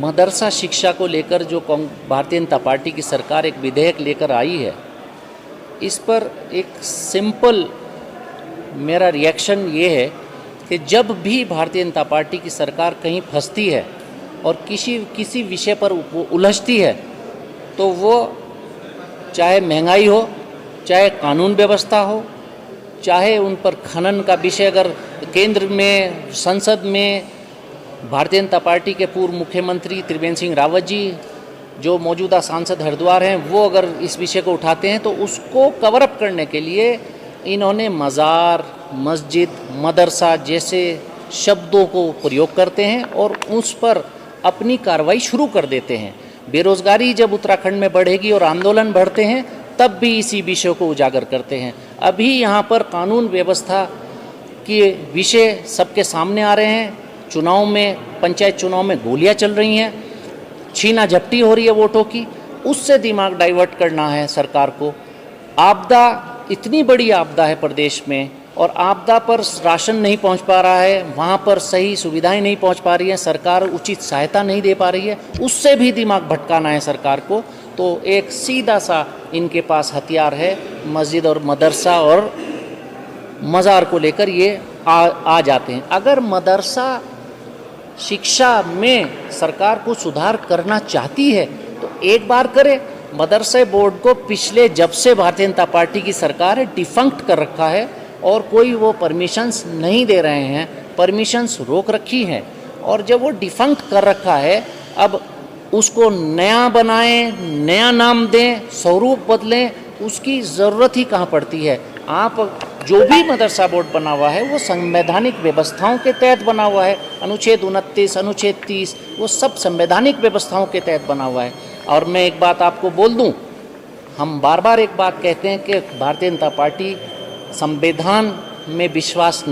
मदरसा शिक्षा को लेकर जो भारतीय जनता पार्टी की सरकार एक विधेयक लेकर आई है, इस पर एक सिंपल मेरा रिएक्शन ये है कि जब भी भारतीय जनता पार्टी की सरकार कहीं फंसती है और किसी विषय पर उलझती है, तो वो चाहे महंगाई हो, चाहे कानून व्यवस्था हो, चाहे उन पर खनन का विषय अगर केंद्र में संसद में भारतीय जनता पार्टी के पूर्व मुख्यमंत्री त्रिवेंद्र सिंह रावत जी जो मौजूदा सांसद हरिद्वार हैं, वो अगर इस विषय को उठाते हैं तो उसको कवर अप करने के लिए इन्होंने मज़ार, मस्जिद, मदरसा जैसे शब्दों को प्रयोग करते हैं और उस पर अपनी कार्रवाई शुरू कर देते हैं। बेरोज़गारी जब उत्तराखंड में बढ़ेगी और आंदोलन बढ़ते हैं, तब भी इसी विषय को उजागर करते हैं। अभी यहाँ पर कानून व्यवस्था के विषय सबके सामने आ रहे हैं। चुनाव में, पंचायत चुनाव में गोलियां चल रही हैं, छीना झपटी हो रही है वोटों की, उससे दिमाग डाइवर्ट करना है सरकार को। आपदा, इतनी बड़ी आपदा है प्रदेश में और आपदा पर राशन नहीं पहुंच पा रहा है, वहाँ पर सही सुविधाएं नहीं पहुंच पा रही हैं, सरकार उचित सहायता नहीं दे पा रही है, उससे भी दिमाग भटकाना है सरकार को। तो एक सीधा सा इनके पास हथियार है, मस्जिद और मदरसा और मज़ार को लेकर ये आ जाते हैं। अगर मदरसा शिक्षा में सरकार को सुधार करना चाहती है तो एक बार करे। मदरसे बोर्ड को पिछले जब से भारतीय जनता पार्टी की सरकार है डिफंक्ट कर रखा है और कोई वो परमिशंस नहीं दे रहे हैं, परमिशंस रोक रखी हैं। और जब वो डिफंक्ट कर रखा है, अब उसको नया बनाएं, नया नाम दें, स्वरूप बदलें, उसकी ज़रूरत ही कहाँ पड़ती है। आप जो भी मदरसा बोर्ड बना हुआ है वो संवैधानिक व्यवस्थाओं के तहत बना हुआ है। अनुच्छेद 29, अनुच्छेद 30, वो सब संवैधानिक व्यवस्थाओं के तहत बना हुआ है। और मैं एक बात आपको बोल दूं, हम बार बार एक बात कहते हैं कि भारतीय जनता पार्टी संविधान में विश्वास नहीं